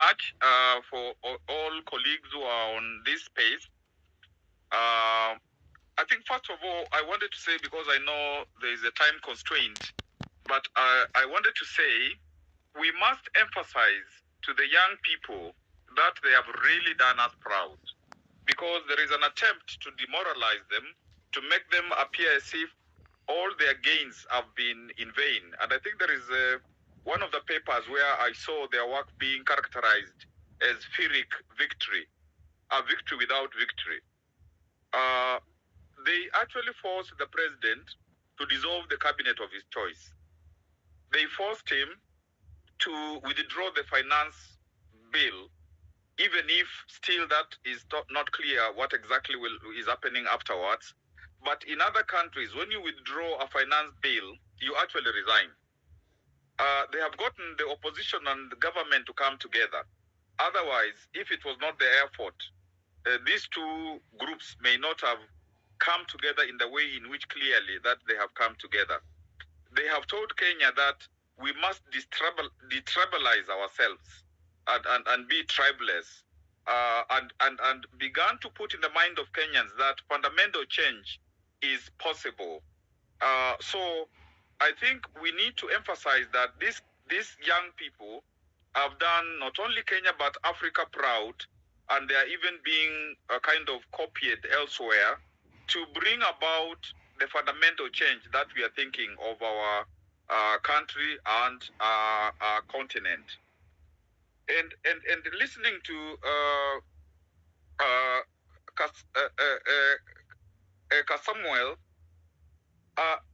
much for all colleagues who are on this space. I think first of all, I wanted to say, because I know there is a time constraint, but I wanted to say we must emphasize to the young people that they have really done us proud, because there is an attempt to demoralize them, to make them appear as if all their gains have been in vain. And I think there is one of the papers where I saw their work being characterized as Pyrrhic victory, a victory without victory. They actually forced the president to dissolve the cabinet of his choice. They forced him to withdraw the finance bill, even if still that is not clear what exactly is happening afterwards. But in other countries, when you withdraw a finance bill, you actually resign. They have gotten the opposition and the government to come together. Otherwise, if it was not their effort, these two groups may not have come together in the way in which clearly that they have come together. They have told Kenya that we must detribalize ourselves and be tribeless, and began to put in the mind of Kenyans that fundamental change is possible. So I think we need to emphasize that these young people have done not only Kenya but Africa proud, and they are even being kind of copied elsewhere to bring about the fundamental change that we are thinking of our country and our continent. And listening to Samuel,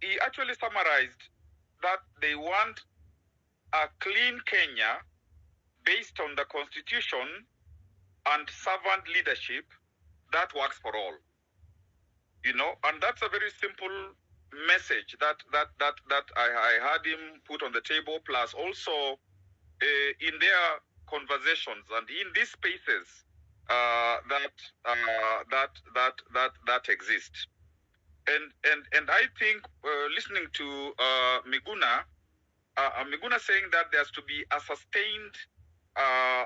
he actually summarized that they want a clean Kenya based on the constitution and servant leadership that works for all. You know, and that's a very simple message that I had him put on the table, plus also in their conversations and in these spaces that exist. And I think listening to Miguna saying that there has to be a sustained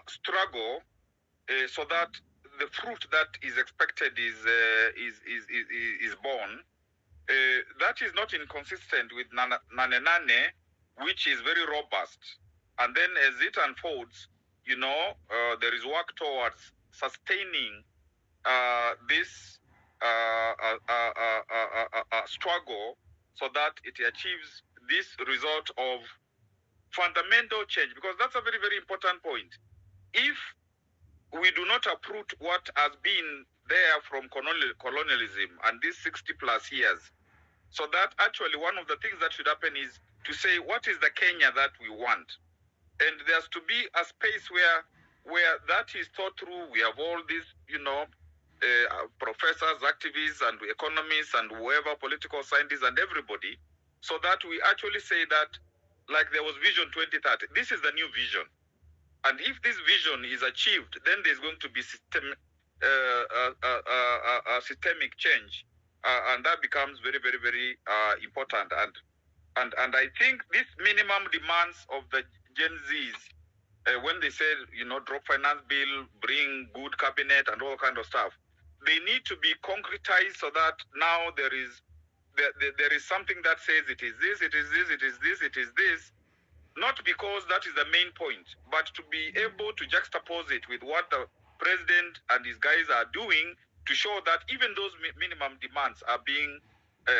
struggle so that the fruit that is expected is born. That is not inconsistent with Nane Nane, which is very robust. And then as it unfolds, you know, there is work towards sustaining this struggle so that it achieves this result of fundamental change, because that's a very, very important point. If we do not uproot what has been there from colonialism and these 60 plus years, so that actually one of the things that should happen is to say, what is the Kenya that we want? And there's to be a space where that is thought through. We have all these, you know, professors, activists, and economists, and whoever, political scientists, and everybody, so that we actually say that, like there was Vision 2030, this is the new vision. And if this vision is achieved, then there's going to be systemic change, and that becomes very, very, very important. And I think this minimum demands of the Gen Zs, when they said, you know, drop finance bill, bring good cabinet, and all kind of stuff, they need to be concretized so that now there is something that says it is this, it is this, it is this, it is this. Not because that is the main point, but to be able to juxtapose it with what the president and his guys are doing to show that even those minimum demands are being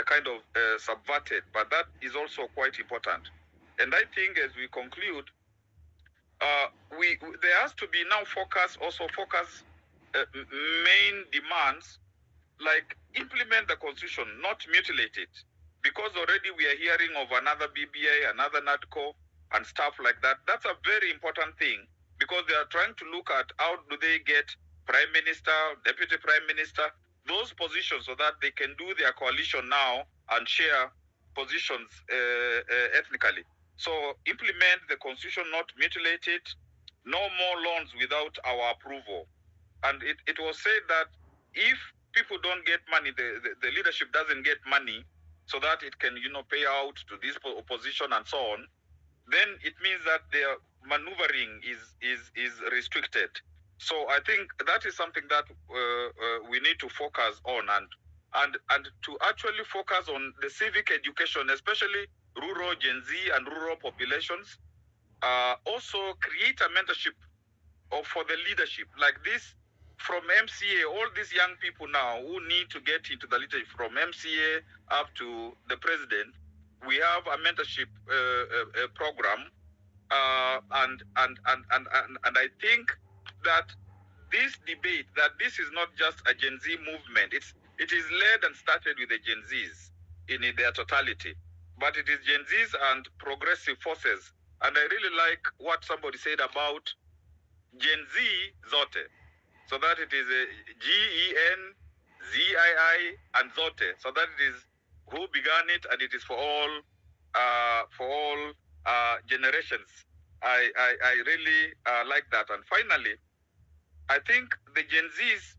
kind of subverted. But that is also quite important. And I think as we conclude, there has to be now focus main demands, like implement the constitution, not mutilate it. Because already we are hearing of another BBA, another NATCO, and stuff like that. That's a very important thing, because they are trying to look at how do they get prime minister, deputy prime minister, those positions, so that they can do their coalition now and share positions ethnically. So implement the constitution, not mutilate it. No more loans without our approval. And it was said that if people don't get money, the leadership doesn't get money, so that it can, you know, pay out to this opposition and so on, then it means that maneuvering is restricted. So I think that is something that we need to focus on, and to actually focus on the civic education, especially rural Gen Z and rural populations. Also create a mentorship for the leadership like this from MCA, all these young people now who need to get into the leadership from MCA up to the president. We have a mentorship program, and I think that this debate, that this is not just a Gen Z movement. It is led and started with the Gen Zs in their totality, but it is Gen Zs and progressive forces. And I really like what somebody said about Gen Z Zote, so that it is a GENZII and Zote, so that it is who began it, and it is for all generations. I really like that. And finally, I think the Gen Zs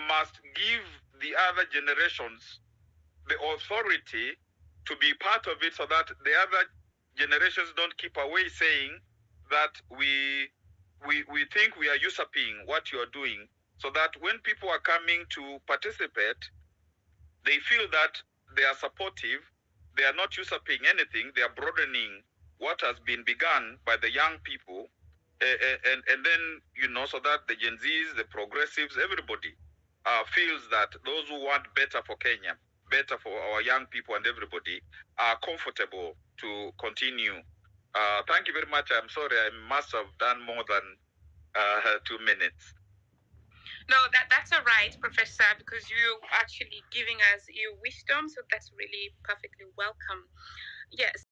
must give the other generations the authority to be part of it, so that the other generations don't keep away saying that we think we are usurping what you are doing, so that when people are coming to participate, they feel that they are supportive, they are not usurping anything, they are broadening what has been begun by the young people, and then, so that the Gen Zs, the progressives, everybody feels that those who want better for Kenya, better for our young people and everybody, are comfortable to continue. Thank you very much. I'm sorry, I must have done more than 2 minutes. No, that's all right, Professor, because you actually giving us your wisdom, so that's really perfectly welcome. Yes.